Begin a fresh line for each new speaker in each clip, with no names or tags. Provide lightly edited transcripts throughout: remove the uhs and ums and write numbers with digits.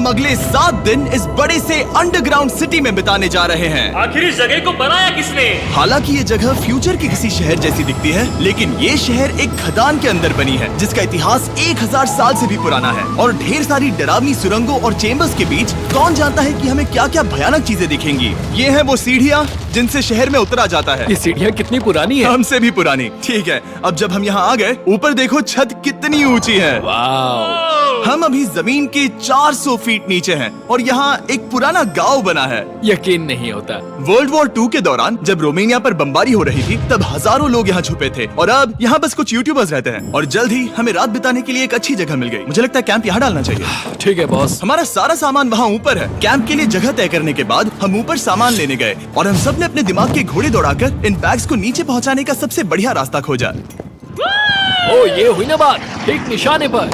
अगले 7 दिन इस बड़े से अंडरग्राउंड सिटी में बिताने जा रहे हैं।
आखिर इस जगह को बनाया किसने?
हालांकि ये जगह फ्यूचर के किसी शहर जैसी दिखती है, लेकिन ये शहर एक खदान के अंदर बनी है जिसका इतिहास 1000 साल से भी पुराना है। और ढेर सारी डरावनी सुरंगों और चेम्बर्स के बीच कौन जानता है कि हमें क्या क्या भयानक चीजें दिखेंगी। ये है वो सीढ़ियाँ जिनसे शहर में उतरा जाता है।
ये सीढ़ियाँ कितनी पुरानी है?
हमसे भी पुरानी। ठीक है, अब जब हम यहाँ आ गए, ऊपर देखो छत कितनी ऊंची है।
वाव!
हम अभी जमीन के 400 फीट नीचे हैं और यहाँ एक पुराना गांव बना है।
यकीन नहीं होता।
वर्ल्ड वॉर 2 के दौरान जब रोमानिया पर बमबारी हो रही थी, तब हजारों लोग यहाँ छुपे थे और अब यहाँ बस कुछ यूट्यूबर्स रहते हैं। और जल्द ही हमें रात बिताने के लिए एक अच्छी जगह मिल गई। मुझे लगता है कैंप यहाँ डालना चाहिए।
ठीक है बॉस।
हमारा सारा सामान वहाँ ऊपर है। कैंप के लिए जगह तय करने के बाद हम ऊपर सामान लेने गए और हम सब ने अपने दिमाग के घोड़े दौड़ाकर इन बैग्स को नीचे पहुँचाने का सबसे बढ़िया रास्ता खोजा।
ओ, ये हुई ना बात, ठीक निशाने पर।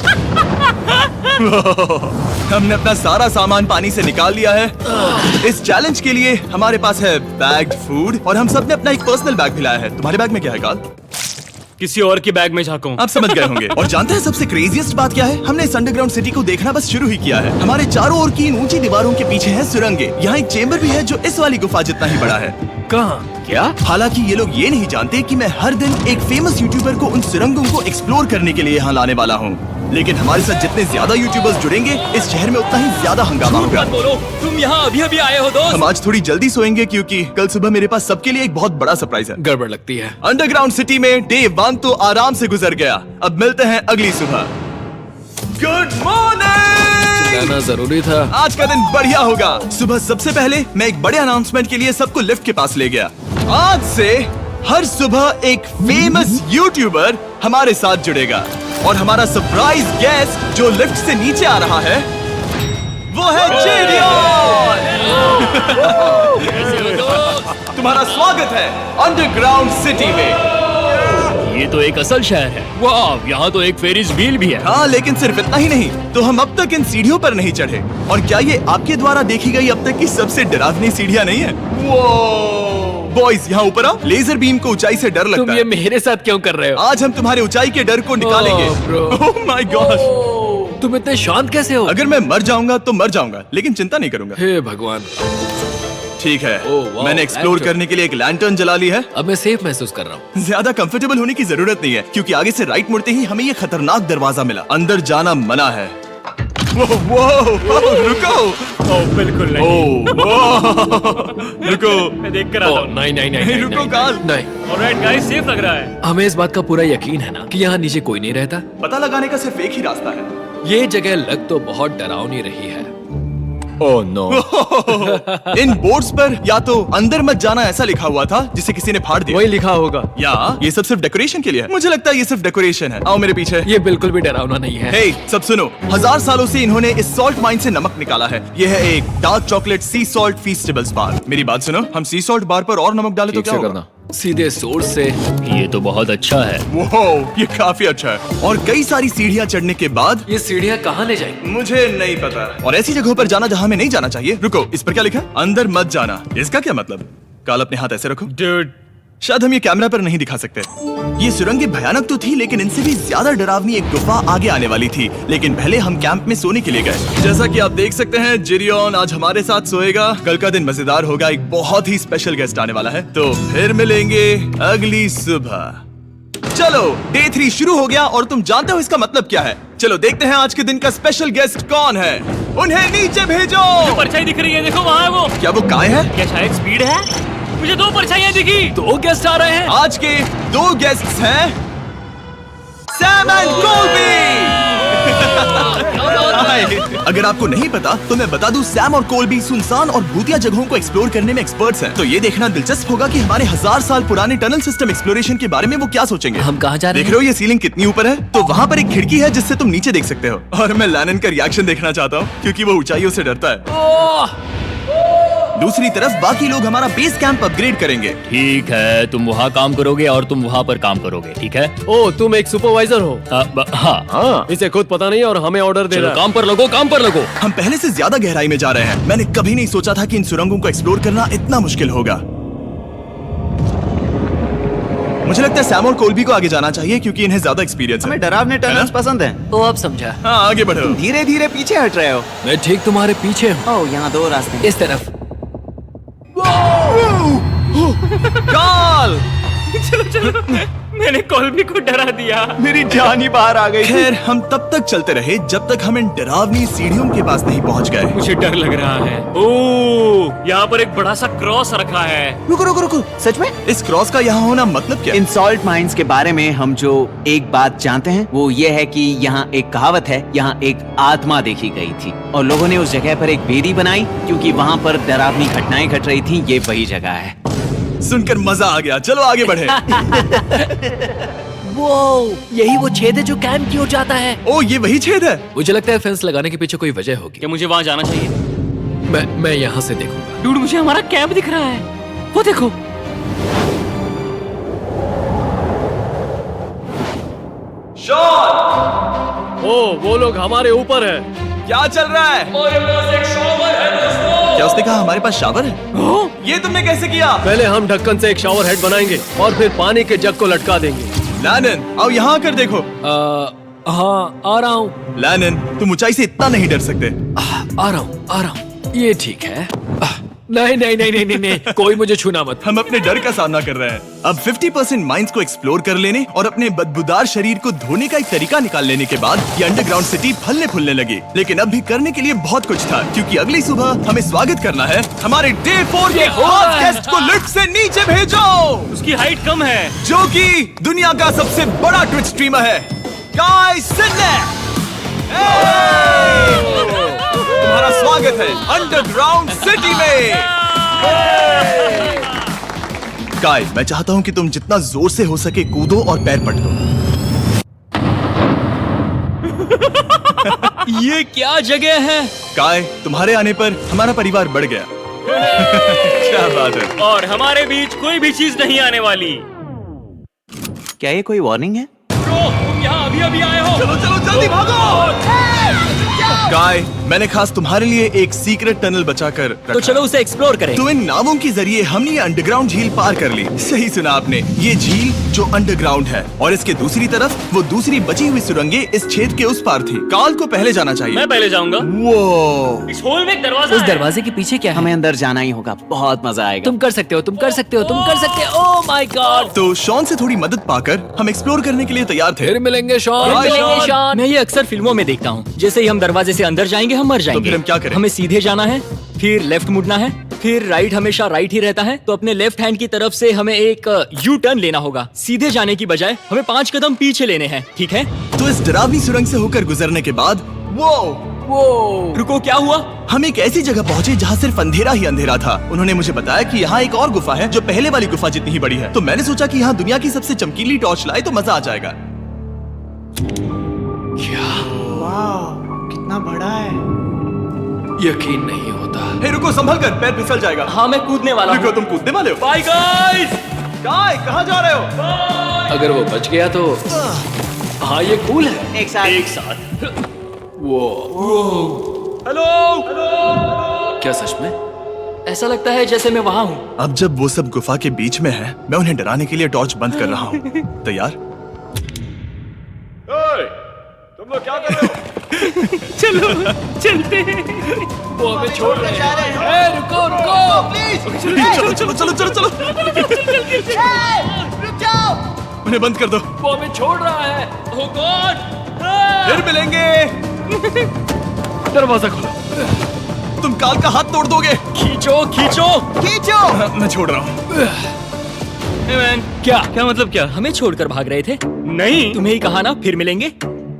हमने अपना सारा सामान पानी से निकाल लिया है। इस चैलेंज के लिए हमारे पास है बैग्ड फूड और हम सब ने अपना एक पर्सनल बैग भी लाया है। तुम्हारे बैग में क्या है काल?
किसी और की बैग में झांकूं।
आप समझ गए होंगे। और जानते हैं सबसे क्रेजीएस्ट बात क्या है? हमने इस अंडरग्राउंड सिटी को देखना बस शुरू ही किया है। हमारे चारों ओर की इन ऊंची दीवारों के पीछे है सुरंगें। यहाँ एक चेम्बर भी है जो इस वाली गुफा जितना ही बड़ा है।
कहाँ? क्या?
हालांकि ये लोग ये नहीं जानते कि मैं हर दिन एक फेमस यूट्यूबर को उन सुरंगों को एक्सप्लोर करने के लिए यहाँ लाने वाला हूँ। लेकिन हमारे साथ जितने ज्यादा यूट्यूबर्स जुड़ेंगे, इस शहर में उतना ही ज्यादा हंगामा होगा।
मत बोलो, तुम यहाँ अभी अभी आए हो दोस्त।
हम आज थोड़ी जल्दी सोएंगे क्योंकि कल सुबह मेरे पास सबके लिए एक बहुत बड़ा सरप्राइज है।
गड़बड़ लगती है।
अंडरग्राउंड सिटी में डे 1 तो आराम से गुजर गया। अब मिलते हैं अगली सुबह। Good morning!
जाना जरूरी था।
आज का दिन बढ़िया होगा। सुबह सबसे पहले मैं एक बड़े अनाउंसमेंट के लिए सबको लिफ्ट के पास ले गया। आज से हर सुबह एक फेमस यूट्यूबर हमारे साथ जुड़ेगा और हमारा सरप्राइज गेस्ट जो लिफ्ट से नीचे आ रहा है वो है जेरियन। तुम्हारा स्वागत है अंडरग्राउंड सिटी में।
ये तो एक असल शहर है। वाह, यहाँ तो एक फेरिस व्हील भी है।
हाँ, लेकिन सिर्फ इतना ही नहीं, तो हम अब तक इन सीढ़ियों पर नहीं चढ़े। और क्या ये आपके द्वारा देखी गई अब तक की सबसे डरावनी सीढ़ियाँ नहीं है? बॉयज यहाँ ऊपर आओ। लेजर बीम को ऊंचाई से डर लगता है।
तुम ये मेरे साथ क्यों कर रहे हो?
आज हम तुम्हारे ऊंचाई के डर को निकालेंगे। Oh my God!
तुम इतने शांत कैसे हो?
अगर मैं मर जाऊंगा तो मर जाऊंगा, लेकिन चिंता नहीं करूंगा।
हे भगवान।
ठीक है,
वाह,
मैंने एक्सप्लोर
लैंटर्न।
करने के लिए एक लैंटर्न जला ली है।
अब मैं सेफ महसूस कर रहा हूँ।
ज्यादा कंफर्टेबल होने की जरूरत नहीं है क्योंकि आगे से राइट मुड़ते ही हमें ये खतरनाक दरवाजा मिला। अंदर जाना मना है। रुको।
बिल्कुल नहीं।
रुको।
मैं देख कर आता हूँ।
नहीं नहीं नहीं
नहीं, रुको काल।
नहीं।
ऑलराइट गाइस, सेफ लग रहा है।
हमें इस बात का पूरा यकीन है ना कि यहाँ नीचे कोई नहीं रहता।
पता लगाने का सिर्फ एक ही रास्ता है।
ये जगह लग तो बहुत डरावनी रही है। Oh no.
इन बोर्ड्स पर या तो अंदर मत जाना ऐसा लिखा हुआ था जिसे किसी ने फाड़ दिया।
वही लिखा होगा।
या ये सब सिर्फ डेकोरेशन के लिए है। मुझे लगता है ये सिर्फ डेकोरेशन है। आओ मेरे पीछे।
ये बिल्कुल भी डरावना नहीं है।
हे, सब सुनो। 1000 सालों से इन्होंने इस सॉल्ट माइन से नमक निकाला है। ये है एक डार्क चॉकलेट सी सॉल्ट फीस्टेबल्स बार। मेरी बात सुनो, हम सी सॉल्ट बार पर और नमक डाले तो
ठीक
क्या
से
होगा?
करना। सीधे सोर्स से।
ये तो बहुत अच्छा है।
वो ये काफी अच्छा है। और कई सारी सीढ़ियाँ चढ़ने के बाद
ये सीढ़ियाँ कहाँ ले जाएंगी?
मुझे नहीं पता। और ऐसी जगहों पर जाना जहाँ हमें नहीं जाना चाहिए। रुको, इस पर क्या लिखा है? अंदर मत जाना। इसका क्या मतलब? काल अपने हाथ ऐसे रखो।
Dude,
शायद हम ये कैमरा पर नहीं दिखा सकते। ये सुरंगें भयानक तो थी, लेकिन इनसे भी ज्यादा डरावनी एक गुफा आगे आने वाली थी। लेकिन पहले हम कैंप में सोने के लिए गए। जैसा कि आप देख सकते हैं, जेरियन आज हमारे साथ सोएगा। कल का दिन मजेदार होगा। एक बहुत ही स्पेशल गेस्ट आने वाला है। तो फिर मिलेंगे अगली सुबह। चलो, डे 3 शुरू हो गया और तुम जानते हो इसका मतलब क्या है? चलो देखते हैं आज के दिन का स्पेशल गेस्ट कौन है। उन्हें नीचे भेजो।
परछाई दिख रही है, देखो वहाँ है वो।
क्या वो काय है?
क्या शायद स्पीड है? मुझे 2 परछाइयाँ दिखी।
2 गेस्ट आ रहे हैं।
आज के 2 गेस्ट्स हैं सैम एंड कोल्बी। अगर आपको नहीं पता तो मैं बता दूं, सैम और कोल्बी सुनसान और भूतिया जगहों को एक्सप्लोर करने में एक्सपर्ट्स हैं। तो ये देखना दिलचस्प होगा कि हमारे 1000 साल पुराने टनल सिस्टम एक्सप्लोरेशन के बारे में वो क्या सोचेंगे।
हम कहाँ जा रहे हैं?
देख रहे हो ये सीलिंग कितनी ऊपर है? तो वहाँ पर एक खिड़की है जिससे तुम नीचे देख सकते हो। और मैं लैनन का रिएक्शन देखना चाहता हूँ क्योंकि वो ऊंचाइयों से डरता है। दूसरी तरफ बाकी लोग हमारा बेस कैंप अपग्रेड करेंगे।
ठीक है, तुम वहाँ काम करोगे और तुम वहाँ पर काम करोगे, ठीक है?
ओ, तुम एक सुपरवाइजर हो?
हाँ।
इसे खुद पता नहीं और हमें ऑर्डर दे
चलो
रहा है।
काम पर लगो, काम पर लगो।
हम पहले से ज्यादा गहराई में जा रहे हैं। मैंने कभी नहीं सोचा था कि इन सुरंगों को एक्सप्लोर करना इतना मुश्किल होगा। मुझे लगता है सैम और कोल्बी को आगे जाना चाहिए क्योंकि इन्हें ज्यादा एक्सपीरियंस है।
हमें डरावने टनल्स पसंद हैं।
ओ अब समझा।
हाँ आगे बढ़ो।
धीरे धीरे पीछे हट रहे हो।
मैं ठीक तुम्हारे पीछे हूँ।
ओह, यहाँ 2 रास्ते हैं।
इस तरफ।
काल!
मैंने कोल्बी को डरा दिया।
मेरी जान ही बाहर आ गई।
खैर हम तब तक चलते रहे जब तक हम इन डरावनी सीढ़ियों के पास नहीं पहुंच गए।
मुझे डर लग रहा है। ओह, यहाँ पर एक बड़ा सा क्रॉस रखा है।
रुको रुको रुको, सच में?
इस क्रॉस का यहाँ होना मतलब क्या?
इन सॉल्ट माइंस के बारे में हम जो एक बात जानते हैं वो ये है कि यहाँ एक कहावत है, यहाँ एक आत्मा देखी गई थी और लोगों ने उस जगह पर एक बेदी बनाई क्योंकि वहाँ पर डरावनी घटनाएं घट रही थी। ये वही जगह है।
सुनकर मजा आ गया, चलो आगे बढ़े।
वो यही वो छेद है जो कैंप की ओर जाता है।
ओ ये वही छेद है।
मुझे लगता है फेंस लगाने के पीछे कोई वजह होगी।
क्या मुझे वहाँ जाना चाहिए?
मैं यहाँ से देखूंगा।
डूड, मुझे हमारा कैंप दिख रहा है। वो देखो।
ओ वो लोग हमारे ऊपर है।
क्या चल रहा है? क्या उसने कहा हमारे पास शावर है? ये तुमने कैसे किया?
पहले हम ढक्कन से एक शावर हेड बनाएंगे और फिर पानी के जग को लटका देंगे।
लैनन आओ यहाँ कर देखो।
हाँ आ रहा हूँ।
लैनन तुम ऊंचाई से इतना नहीं डर सकते।
आ रहा हूँ। ये ठीक है। नहीं नहीं नहीं नहीं नहीं नहीं, कोई मुझे छूना मत।
हम अपने डर का सामना कर रहे हैं। अब 50% माइंस को एक्सप्लोर कर लेने और अपने बदबूदार शरीर को धोने का एक तरीका निकाल लेने के बाद ये अंडरग्राउंड सिटी फलने फूलने लगी। लेकिन अब भी करने के लिए बहुत कुछ था क्योंकि अगली सुबह हमें स्वागत करना है हमारे डे 4 के खास गेस्ट को लिफ्ट से नीचे भेजो,
उसकी हाइट कम है।
जो कि दुनिया का सबसे बड़ा ट्विच स्ट्रीमर है, गाय सिडनेक। तुम्हारा स्वागत है अंडरग्राउंड सिटी में। गाय, मैं चाहता हूँ कि तुम जितना जोर से हो सके कूदो और पैर पटको।
ये क्या जगह है?
गाय, तुम्हारे आने पर हमारा परिवार बढ़ गया। क्या बात है।
और हमारे बीच कोई भी चीज नहीं आने वाली।
क्या ये कोई वार्निंग है?
तुम यहाँ अभी अभी आए हो।
चलो चलो जल्दी भागो। गाय, मैंने खास तुम्हारे लिए एक सीक्रेट टनल बचाकर रखा।
तो चलो उसे एक्सप्लोर करें।
तो इन नावों के जरिए हमने ये अंडरग्राउंड झील पार कर ली। सही सुना आपने, ये झील जो अंडरग्राउंड है और इसके दूसरी तरफ वो दूसरी बची हुई सुरंगें इस छेद के उस पार थी। काल को पहले जाना चाहिए।
मैं पहले जाऊंगा।
वो
इस होल में एक दरवाजा
उस
है।
दरवाजे के पीछे क्या है?
हमें अंदर जाना ही होगा, बहुत मजा आएगा।
तुम कर सकते हो, तुम कर सकते हो, तुम कर सकते हो। Oh my God.
तो शॉन से थोड़ी मदद पाकर हम एक्सप्लोर करने के लिए तैयार थे।
फिर मिलेंगे शॉन।
Bye, Shawn.
शॉन।
मैं ये अक्सर फिल्मों में देखता हूँ। जैसे ही हम दरवाजे से अंदर जाएंगे हम मर जाएंगे।
फिर हम क्या करें?
हमें सीधे जाना है, फिर लेफ्ट मुड़ना है, फिर राइट हमेशा राइट ही रहता है। तो अपने लेफ्ट हैंड की तरफ से हमें एक यू टर्न लेना होगा। सीधे जाने की बजाय हमें 5 कदम पीछे लेने हैं, ठीक है?
तो इस डरावनी सुरंग से होकर गुजरने के बाद
रुको, क्या हुआ?
हम एक ऐसी जगह पहुंचे जहाँ सिर्फ अंधेरा ही अंधेरा था। उन्होंने मुझे बताया कि यहाँ एक और गुफा है जो पहले वाली गुफा जितनी ही बड़ी है। तो मैंने सोचा कि यहाँ दुनिया की सबसे चमकीली टॉर्च लाए तो मजा आ जाएगा।
कितना बड़ा है।
यकीन नहीं होता।
हे रुको, संभल कर, पैर फिसल जाएगा।
हाँ, मैं कूदने वाला
रुको,
हूँ।
तुम कूदने वाले हो?
Bye guys.
गाय, कहाँ जा रहे हो?
अगर वो बच गया तो हाँ ये कूल है।
एक साथ।
एक साथ।
हेलो।
क्या सच में?
ऐसा लगता है जैसे मैं वहाँ हूँ।
अब जब वो सब गुफा के बीच में है, मैं उन्हें डराने के लिए टॉर्च बंद कर रहा हूँ। तैयार? तुम लोग क्या कर रहे हो?
चलो चलते हैं।
वो हमें छोड़ रहे हैं। रुको रुको।
चलो चलो चलो चलो चलो। उन्हें बंद कर दो।
वो हमें छोड़ रहा है।
Oh God!
फिर मिलेंगे।
दरवाजा खोलो।
तुम काल का हाथ तोड़ दोगे।
खींचो खींचो।
खींचो। मैं छोड़ रहा हूँ।
Hey man, क्या मतलब क्या?
हमें छोड़कर भाग रहे थे।
नहीं।
तुम्हें ही कहा ना फिर मिलेंगे।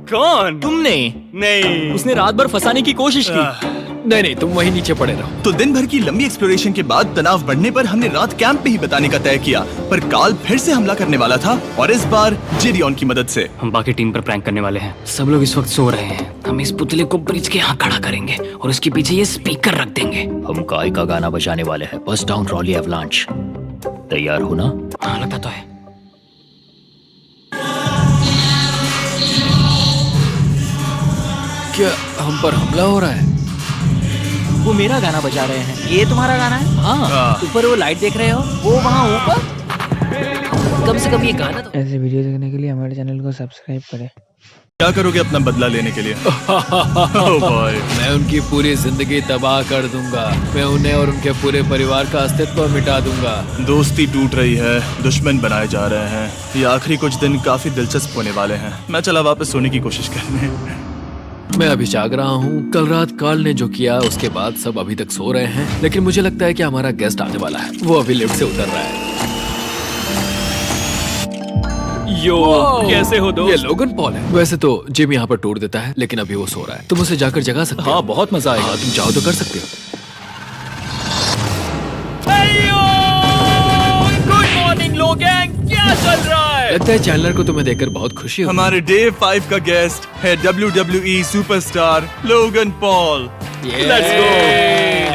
कौन?
तुमने।
नहीं।
उसने रात भर फंसाने की कोशिश की।
नहीं नहीं, तुम वहीं नीचे पड़े रहो।
तो दिन भर की लंबी एक्सप्लोरेशन के बाद तनाव बढ़ने पर हमने रात कैंप पे ही बिताने का तय किया। पर काल फिर से हमला करने वाला था और इस बार जिरियन की मदद से।
हम बाकी टीम पर प्रैंक करने वाले हैं। सब लोग इस वक्त सो रहे हैं। हम इस पुतले को ब्रिज के यहाँ खड़ा करेंगे और उसके पीछे ये स्पीकर रख देंगे।
हम काय का गाना बजाने वाले हैं। बस डाउन रॉली एवलांच। तैयार हो ना?
हाँ, लगता तो है।
क्या हम पर हमला हो रहा है?
वो मेरा गाना बजा रहे हैं।
ये तुम्हारा गाना है?
हाँ, ऊपर वो लाइट देख रहे हो?
वो वहाँ ऊपर?
कम से कम ये गाना तो
ऐसे वीडियो देखने के लिए हमारे चैनल को सब्सक्राइब करें।
क्या करोगे अपना बदला लेने के लिए? Oh boy.
मैं उनकी पूरी जिंदगी तबाह कर दूंगा। मैं उन्हें और उनके पूरे परिवार का अस्तित्व मिटा दूंगा।
दोस्ती टूट रही है, दुश्मन बनाए जा रहे हैं। ये आखिरी कुछ दिन काफी दिलचस्प होने वाले हैं। मैं चला वापस सोने की कोशिश करने।
मैं अभी जाग रहा हूँ। कल रात कार्ल ने जो किया उसके बाद सब अभी तक सो रहे हैं, लेकिन मुझे लगता है कि हमारा गेस्ट आने वाला है। वो अभी लिफ्ट से उतर रहा है।
यो, कैसे हो
ये
दोस्त?
लोगन पॉल है। वैसे तो जिम यहाँ पर टूर देता है, लेकिन अभी वो सो रहा है। तुम उसे जाकर जगा सकते हो।
हाँ, बहुत मजा आएगा।
हाँ, तुम चाहो तो कर सकते हो।
गुड मॉर्निंग लोगैंग, क्या चल रहा है?
लगता है चैनलर को तुम्हें देखकर बहुत खुशी होगी।
हमारे डे 5 का गेस्ट है WWE superstar Logan Paul.
Let's go।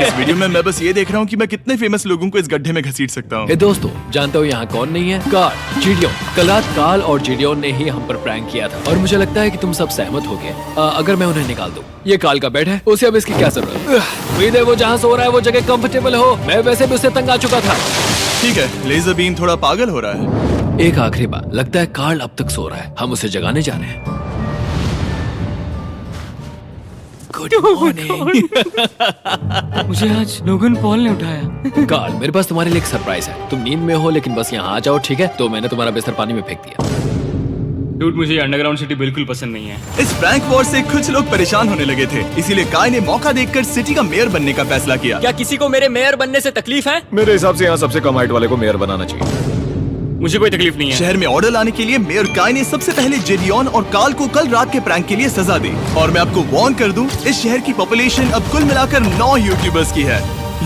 इस वीडियो में मैं बस ये देख रहा हूँ कि मैं कितने फेमस लोगों को इस गड्ढे में घसीट सकता हूँ।
हे दोस्तों, जानते हो यहाँ कौन नहीं है? कार्ल, जीडियोन। कल रात कार्ल और जीडियोन ने ही हम पर प्रैंक किया था और मुझे लगता है कि तुम सब सहमत हो गए। अगर मैं उन्हें निकाल दूं। ये कार्ल का बेड है, उसे अब इसकी क्या जरूरत है? उम्मीद है वो जहाँ सो रहा है वो जगह कंफर्टेबल हो। मैं वैसे भी उससे तंग आ चुका था।
ठीक है, लेजर बीम थोड़ा पागल हो रहा है।
एक आखिरी बात, लगता है कार्ल अब तक सो रहा है। हम उसे जगाने जा रहे हैं। Good morning.
मुझे आज लोगन पॉल ने उठाया।
कार्ल, मेरे पास तुम्हारे लिए एक सरप्राइज है। तुम नींद में हो लेकिन बस यहाँ आ जाओ, ठीक है? तो मैंने तुम्हारा बिस्तर पानी में फेंक दिया।
डूड, मुझे अंडरग्राउंड सिटी बिल्कुल पसंद नहीं है।
इस प्रैंक वॉर से कुछ लोग परेशान होने लगे थे, इसीलिए काय ने मौका देखकर सिटी का मेयर बनने का फैसला किया।
क्या किसी को मेरे मेयर बनने से तकलीफ है?
मेरे हिसाब से यहाँ सबसे कम हाइट वाले को मेयर बनाना चाहिए।
मुझे कोई तकलीफ नहीं है।
शहर में ऑर्डर लाने के लिए मेयर काय ने सबसे पहले जेडियन और कार्ल को कल रात के प्रैंक के लिए सजा दी। और मैं आपको वार्न कर दूं, इस शहर की पॉपुलेशन अब कुल मिलाकर 9 यूट्यूबर्स की है।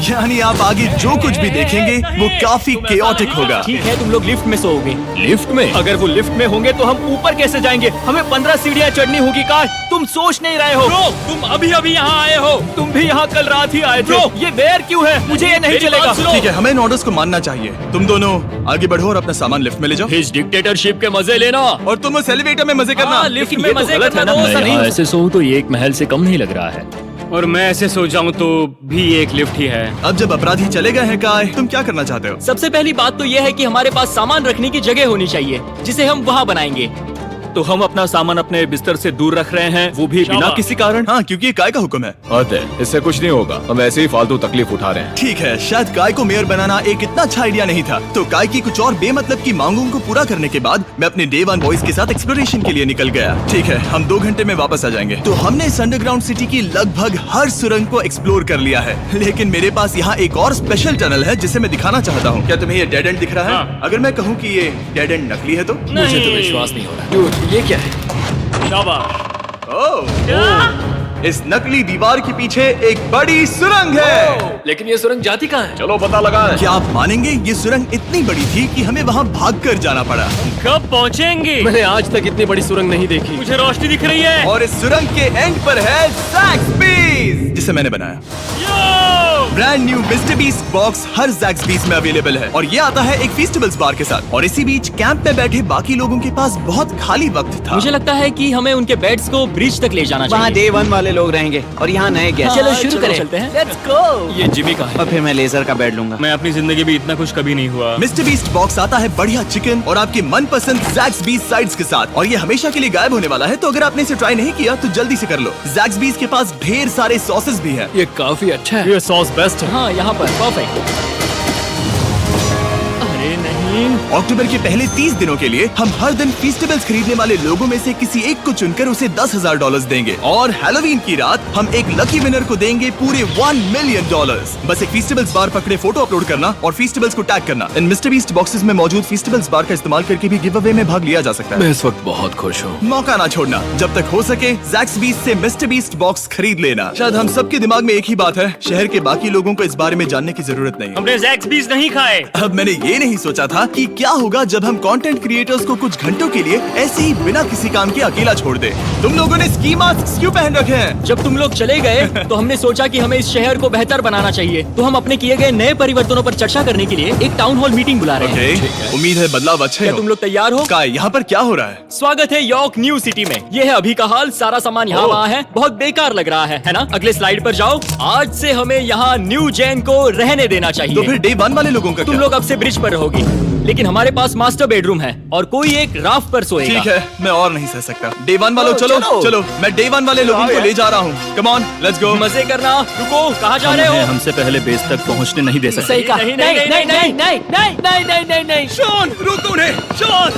यानी आप आगे जो कुछ भी देखेंगे वो काफी केओटिक होगा।
ठीक है, तुम लोग लिफ्ट में सोओगे।
लिफ्ट में? अगर वो लिफ्ट में होंगे तो हम ऊपर कैसे जाएंगे? हमें 15 सीढ़ियाँ चढ़नी होगी। कार, तुम सोच नहीं रहे हो? ब्रो, तुम अभी अभी यहाँ आए हो। तुम भी यहाँ कल रात ही आए थे। ब्रो, ये बेयर क्यों है? मुझे ये नहीं चलेगा।
ठीक है, हमें इन ऑर्डर्स को मानना चाहिए। तुम दोनों आगे बढ़ो और अपना सामान लिफ्ट में ले जाओ।
इस डिक्टेटरशिप के मजे लेना।
और तुम उस एलिवेटर में मजे करना।
लिफ्ट में मजे करना तो ऐसा नहीं।
ऐसे सोऊं तो ये एक महल से कम नहीं लग रहा है। और मैं ऐसे सो जाऊं तो भी एक लिफ्ट ही है।
अब जब अपराधी चले गए हैं काय, तुम क्या करना चाहते हो?
सबसे पहली बात तो यह है कि हमारे पास सामान रखने की जगह होनी चाहिए, जिसे हम वहाँ बनाएंगे।
तो हम अपना सामान अपने बिस्तर से दूर रख रहे हैं, वो भी बिना किसी कारण।
हाँ, क्योंकि ये काय का हुक्म है।
अतः इससे कुछ नहीं होगा, हम ऐसे ही फालतू तकलीफ उठा रहे हैं।
ठीक है, शायद काय को मेयर बनाना एक इतना अच्छा आइडिया नहीं था। तो काय की कुछ और बेमतलब की मांगों को पूरा करने के बाद मैं अपने डे 1 बॉयज के साथ एक्सप्लोरेशन के लिए निकल गया। ठीक है, हम 2 घंटे में वापस आ जाएंगे। तो हमने इस अंडरग्राउंड सिटी की लगभग हर सुरंग को एक्सप्लोर कर लिया है, लेकिन मेरे पास यहाँ एक और स्पेशल टनल है जिसे मैं दिखाना चाहता हूँ। क्या तुम्हें ये डेड एंड दिख रहा है?
हाँ।
अगर मैं कहूँ कि ये डेड एंड नकली है तो?
मुझे तो विश्वास नहीं हो रहा। Dude, ये क्या है?
ओह, इस नकली दीवार के पीछे एक बड़ी सुरंग है।
लेकिन ये सुरंग जाती कहाँ है?
चलो पता लगाएं।
क्या आप मानेंगे, ये सुरंग इतनी बड़ी थी कि हमें वहाँ भागकर जाना पड़ा।
कब पहुँचेंगे?
मैंने आज तक इतनी बड़ी सुरंग नहीं देखी।
मुझे रोशनी दिख रही है।
और इस सुरंग के एंड पर है ज़ैक्सबीस, जिसे मैंने बनाया। Brand new mister Beast box हर ज़ैक्सबीस में अवेलेबल है और ये आता है एक फेस्टिवल्स बार के साथ। और इसी बीच कैंप में बैठे बाकी लोगों के पास बहुत खाली वक्त था।
मुझे लगता है कि हमें उनके बेड्स को ब्रिज तक ले जाना
वहाँ
चाहिए।
डे 1 वाले लोग रहेंगे और यहाँ नए गेस्ट।
चलो शुरू करें। चलते हैं। Let's go।
ये जिमी का है।
और फिर मैं लेजर का बेड लूंगा।
मैं अपनी जिंदगी में इतना खुश कभी नहीं हुआ।
मिस्टर बीस्ट बॉक्स आता है बढ़िया चिकन और आपके मनपसंद ज़ैक्सबीस साइड्स के साथ, और ये हमेशा के लिए गायब होने वाला है। तो अगर आपने इसे ट्राई नहीं किया तो जल्दी से कर लो। ज़ैक्सबीस के पास ढेर सारे सॉसेस भी हैं।
ये काफी अच्छा है।
ये सॉस बेस्ट है।
हाँ, यहाँ पर परफेक्ट। अरे नहीं,
अक्टूबर के पहले 30 दिनों के लिए हम हर दिन फेस्टिवल्स खरीदने वाले लोगों में से किसी एक को चुनकर उसे $10,000 देंगे। और हैलोवीन की रात हम एक लकी विनर को देंगे पूरे $1 मिलियन। बस एक फेस्टिवल्स बार पकड़े फोटो अपलोड करना और फेस्टिवल्स को टैग करना। इन मिस्टर बीस्ट बॉक्सेस में मौजूद फेस्टिवल्स बार का इस्तेमाल करके भी गिव अवे में भाग लिया जा सकता है।
मैं इस वक्त बहुत खुश हूँ।
मौका ना छोड़ना, जब तक हो सके ज़ैक्सबीस से मिस्टर बीस्ट बॉक्स खरीद लेना। शायद हम सबके दिमाग में एक ही बात है, शहर के बाकी लोगों को इस बारे में जानने की जरूरत नहीं।
हमने ज़ैक्सबीस नहीं खाए।
अब मैंने ये नहीं सोचा था कि क्या होगा जब हम कंटेंट क्रिएटर्स को कुछ घंटों के लिए ऐसे ही बिना किसी काम के अकेला छोड़ दे। तुम लोगों ने स्की मास्क क्यों पहन रखे हैं?
जब तुम लोग चले गए तो हमने सोचा कि हमें इस शहर को बेहतर बनाना चाहिए। तो हम अपने किए गए नए परिवर्तनों पर चर्चा करने के लिए एक टाउन हॉल मीटिंग बुला रहे हैं।
ओके, उम्मीद है बदलाव अच्छे
क्या
हो।
तुम लोग तैयार हो?
काय, यहाँ पर क्या हो रहा है?
स्वागत है यॉर्क न्यू सिटी में। ये है अभी का हाल। सारा सामान यहाँ वहाँ है। बहुत बेकार लग रहा है ना? अगले स्लाइड पर जाओ। आज से हमें यहाँ न्यू जेन को रहने देना चाहिए।
तो फिर डे 1 वाले लोगों का
तुम
क्या?
लोग अब से ब्रिज पर रहोगी। लेकिन हमारे पास मास्टर बेडरूम है और कोई एक राफ्ट पर सोएगा।
ठीक है, मैं और नहीं सह सकता। डे 1 वालों चलो चलो, मैं डे 1 वाले लोगों को ले जा रहा हूँ। Come on, let's go.
मजे करना। रुको, कहाँ जा रहे हो?
हमसे पहले बेस तक पहुंचने नहीं दे सकते।
सही कहा।
नहीं,
नहीं
नहीं,
नहीं
नहीं,
नहीं नहीं नहीं नहीं नहीं नहीं
शॉन, रोको उन्हें। शॉन,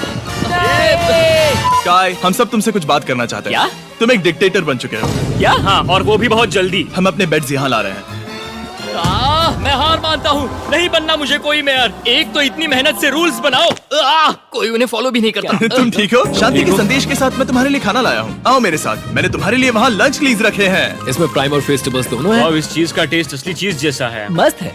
काय, हम सब तुमसे कुछ बात करना चाहते हैं।
क्या?
तुम एक डिक्टेटर बन चुके हो।
क्या? हाँ, और वो भी बहुत जल्दी।
हम अपने बेड्स यहाँ ला रहे हैं।
मैं हार मानता हूँ। नहीं बनना मुझे कोई मेयर। एक तो इतनी मेहनत से रूल्स बनाओ, कोई उन्हें फॉलो भी नहीं करता।
तुम ठीक हो? शांति के संदेश के साथ मैं तुम्हारे लिए खाना लाया हूँ। आओ मेरे साथ, मैंने तुम्हारे लिए वहाँ लंच क्लीज रखे हैं।
इसमें प्राइम और फेस्टिवल्स दोनों हैं।
इस चीज का टेस्ट असली चीज जैसा है।
मस्त है।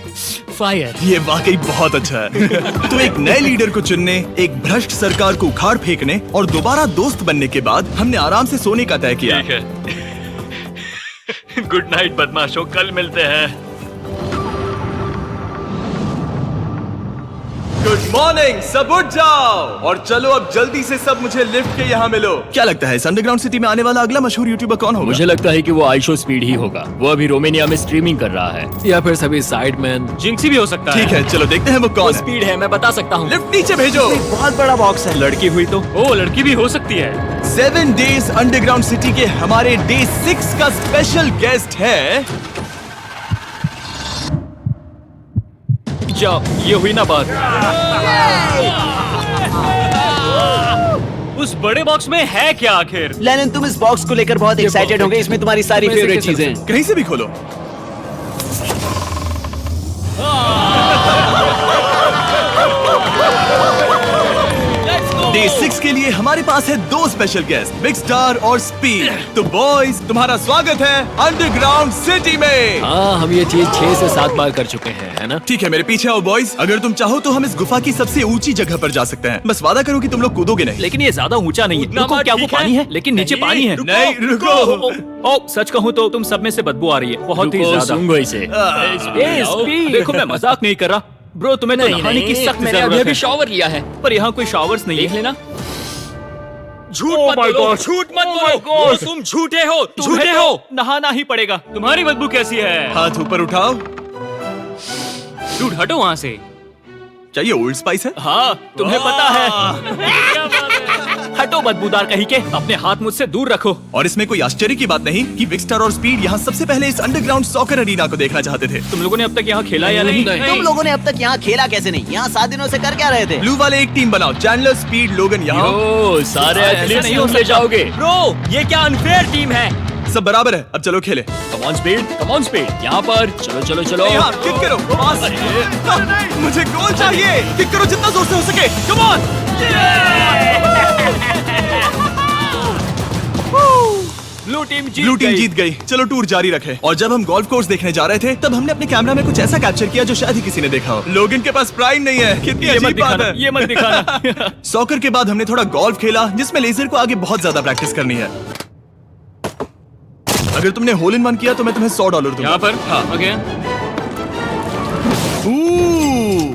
फायर।
ये वाकई बहुत अच्छा है। तो एक नए लीडर को चुनने, एक भ्रष्ट सरकार को उखाड़ फेंकने और दोबारा दोस्त बनने के बाद हमने आराम से सोने का तय किया।
गुड नाइट बदमाशों, कल मिलते हैं।
गुड मॉर्निंग, सब उठ जाओ और चलो अब जल्दी से सब मुझे लिफ्ट के यहाँ मिलो। क्या लगता है इस अंडरग्राउंड सिटी में आने वाला अगला मशहूर यूट्यूबर कौन होगा?
मुझे लगता है कि वो आइशो स्पीड ही होगा। वो अभी रोमानिया में स्ट्रीमिंग कर रहा है।
या फिर सभी साइडमैन।
जिंक्सी भी हो सकता है।
ठीक है, चलो देखते हैं वो कौन है।
स्पीड है, मैं बता सकता हूँ।
लिफ्ट नीचे भेजो।
बहुत बड़ा बॉक्स है।
लड़की हुई तो ओ लड़की भी हो सकती है।
7 डेज अंडरग्राउंड सिटी के हमारे डे 6 का स्पेशल गेस्ट है।
जाओ, ये हुई ना बात। उस बड़े बॉक्स में है क्या आखिर?
लेनिन, तुम इस बॉक्स को लेकर बहुत एक्साइटेड होंगे। इसमें तुम्हारी सारी फेवरेट चीजें हैं।
कहीं से भी खोलो। डे 6 के लिए हमारे पास है 2 स्पेशल गेस्ट, बिग स्टार और स्पीड। तो बॉयज, तुम्हारा स्वागत है अंडरग्राउंड सिटी में।
हाँ, हम ये चीज 6 से 7 बार कर चुके हैं, है ना?
ठीक है, मेरे पीछे आओ बॉयज। अगर तुम चाहो तो हम इस गुफा की सबसे ऊंची जगह पर जा सकते हैं। बस वादा करो कि तुम लोग कूदोगे नहीं।
लेकिन ये ज्यादा ऊंचा नहीं है।
उतना
रुको,
मत,
क्या वो
ठीक है?
पानी है? लेकिन नीचे
नहीं,
पानी है।
नहीं, रुको।
ओ, सच कहूँ तो तुम सब में से बदबू आ रही है, बहुत ही ज्यादा।
सूंघो इसे।
स्पीड। देखो, मैं मजाक नहीं कर रहा। ब्रो, तुम्हें तो नहाने की सख्त
मैंने अभी
जरूरत
अभी
है।
शॉवर लिया है।
पर यहाँ कोई शॉवर्स नहीं
देख
है।
लेना। झूठ
Oh
मत
my
बोलो,
God.
झूठ मत
Oh
बोलो।
my God.
तुम झूठे हो,
झूठे
झूठे
हो।
हो।
नहाना ही पड़ेगा। तुम्हारी बदबू कैसी है?
हाथ ऊपर उठाओ।
झूठ हटो वहाँ से।
चाहिए ओल्ड स्पाइस है?
हाँ, तुम्हें पता है। हटो बदबूदार कहीं के, अपने हाथ मुझसे दूर रखो।
और इसमें कोई आश्चर्य की बात नहीं कि बिग स्टार और स्पीड यहाँ सबसे पहले इस अंडरग्राउंड सॉकर अरीना को देखना चाहते थे।
तुम लोगों ने अब तक यहाँ खेला या नहीं?
तुम लोगों ने अब तक यहाँ खेला कैसे नहीं? यहाँ 7 दिनों से कर क्या रहे थे?
ब्लू वाले एक टीम बनाओ, चैंडलर, स्पीड, लोगन यहाँ।
ओ, सारे
ऐसे
एथलीट्स
नहीं
तुम
हो
ले
सकता।
जाओगे।
ब्रो, ये क्या अनफेयर टीम है।
सब बराबर है, अब चलो खेले।
Come on speed, come on speed. यहाँ पर चलो चलो चलो।
यहाँ किक करो, पास। मुझे गोल चाहिए। किक करो जितना जोर से हो सके। Come on.
ब्लू टीम
जीत गई। चलो टूर जारी रखे। और जब हम गोल्फ कोर्स देखने जा रहे थे तब हमने अपने कैमरा में कुछ ऐसा कैप्चर किया जो शायद ही किसी ने देखा हो। लोगन के पास प्राइम नहीं है। कितनी
ये मत
अजीब बात
दिखाना,
है।
ये मत दिखाना।
सॉकर के बाद हमने थोड़ा गोल्फ खेला जिसमें लेजर को आगे बहुत ज्यादा प्रैक्टिस करनी है। अगर तुमने होल इन वन किया तो मैं तुम्हें $100 दूंगा।
यहाँ पर
हाँ।
ओके।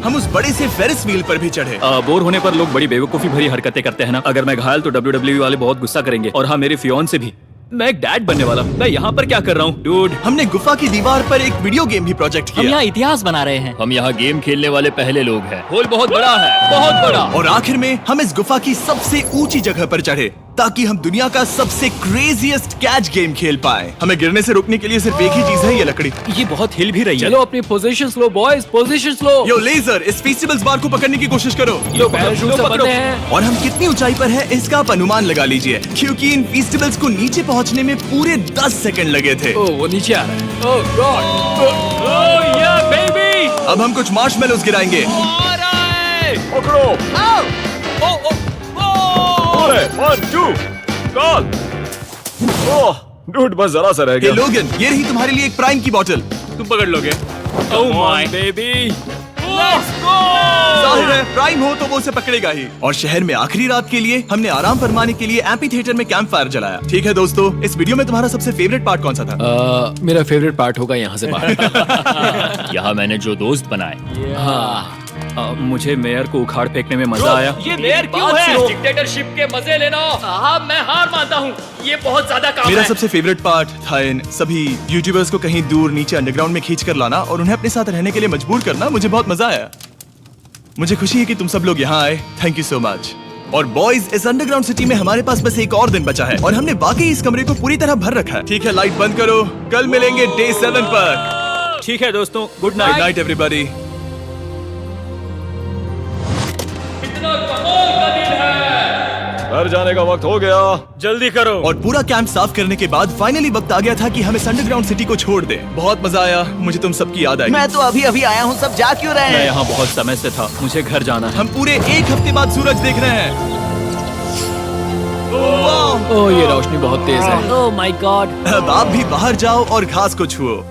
हम उस बड़े से फेरिस व्हील पर भी चढ़े।
बोर होने पर लोग बड़ी बेवकूफी भरी हरकतें करते हैं ना। अगर मैं घायल तो WWE वाले बहुत गुस्सा करेंगे। और हाँ, मेरे फियोन से भी। मैं एक डैड बनने वाला। मैं यहाँ पर क्या कर रहा हूँ डूड?
हमने गुफा की दीवार पर एक वीडियो गेम भी प्रोजेक्ट
हम
किया।
यहाँ इतिहास बना रहे हैं।
हम यहाँ गेम खेलने वाले पहले लोग हैं। होल बहुत बड़ा है, बहुत बड़ा।
और आखिर में हम इस गुफा की सबसे ऊंची जगह पर चढ़े ताकि हम दुनिया का सबसे क्रेजीएस्ट कैच गेम खेल पाए। हमें गिरने से रोकने के लिए सिर्फ एक ही चीज है, ये लकड़ी।
ये बहुत हिल भी रही है।
चलो अपनी पोजीशन लो बॉयज, पोजीशन लो।
यो लेजर, इस फेस्टिवल्स बार को पकड़ने की कोशिश करो।
लो पैराशूट से बंधे हैं।
और हम कितनी ऊंचाई पर है इसका आप अनुमान लगा लीजिए, क्योंकि इन फेस्टिवल्स को नीचे पहुंचने में पूरे 10 सेकंड लगे थे।
ओ, वो नीचे आ रहा है। ओह गॉड।
ओह या बेबी।
अब हम कुछ मार्शमेलोस गिराएंगे।
पकड़ो। अरे 1 2 कॉल। ओह डूड, बस जरा सा रह
हे
गया।
लोगन, ये रही तुम्हारे लिए एक प्राइम की बोतल।
तुम पकड़ लोगे। Oh my baby. Let's go.
जाहिर है प्राइम हो तो वो उसे पकड़ेगा ही। और शहर में आखिरी रात के लिए हमने आराम फरमाने के लिए एम्पी थिएटर में कैंप फायर जलाया। ठीक है दोस्तों, इस वीडियो में तुम्हारा सबसे फेवरेट पार्ट कौन सा था?
मेरा फेवरेट पार्ट होगा यहाँ से बाहर।
यहाँ मैंने जो दोस्त बनाए।
हाँ,
मुझे मेयर को उखाड़ फेंकने में मजा आया।
ये मेयर क्यों है? डिक्टेटरशिप के मजे लेना। हाँ, मैं हार मानता हूँ। ये बहुत ज्यादा काम
मेरा
है।
सबसे फेवरेट पार्ट था इन सभी यूट्यूबर्स को कहीं दूर नीचे अंडरग्राउंड में खींच कर लाना और उन्हें अपने साथ रहने के लिए मजबूर करना। मुझे बहुत मजा आया। मुझे खुशी है कि तुम सब लोग यहाँ आए। Thank you so much. और बॉयज, इस अंडरग्राउंड सिटी में हमारे पास बस एक और दिन बचा है और हमने वाकई इस कमरे को पूरी तरह भर रखा है। ठीक है, लाइट बंद करो। कल मिलेंगे डे 7 पर।
ठीक है दोस्तों, good
good
night.
Night everybody.
घर जाने का वक्त हो गया।
जल्दी करो।
और पूरा कैंप साफ करने के बाद फाइनली वक्त आ गया था कि हम इस अंडरग्राउंड सिटी को छोड़ दें। बहुत मजा आया, मुझे तुम सबकी याद आई।
मैं तो अभी अभी आया हूँ, सब जा क्यों रहे
मैं
हैं?
यहाँ बहुत समय से था, मुझे घर जाना है।
हम पूरे एक हफ्ते बाद सूरज देख रहे हैं। वाह!
ओह, ये रोशनी बहुत तेज है।
Oh my God.
अब आप भी बाहर जाओ और घास को छुओ।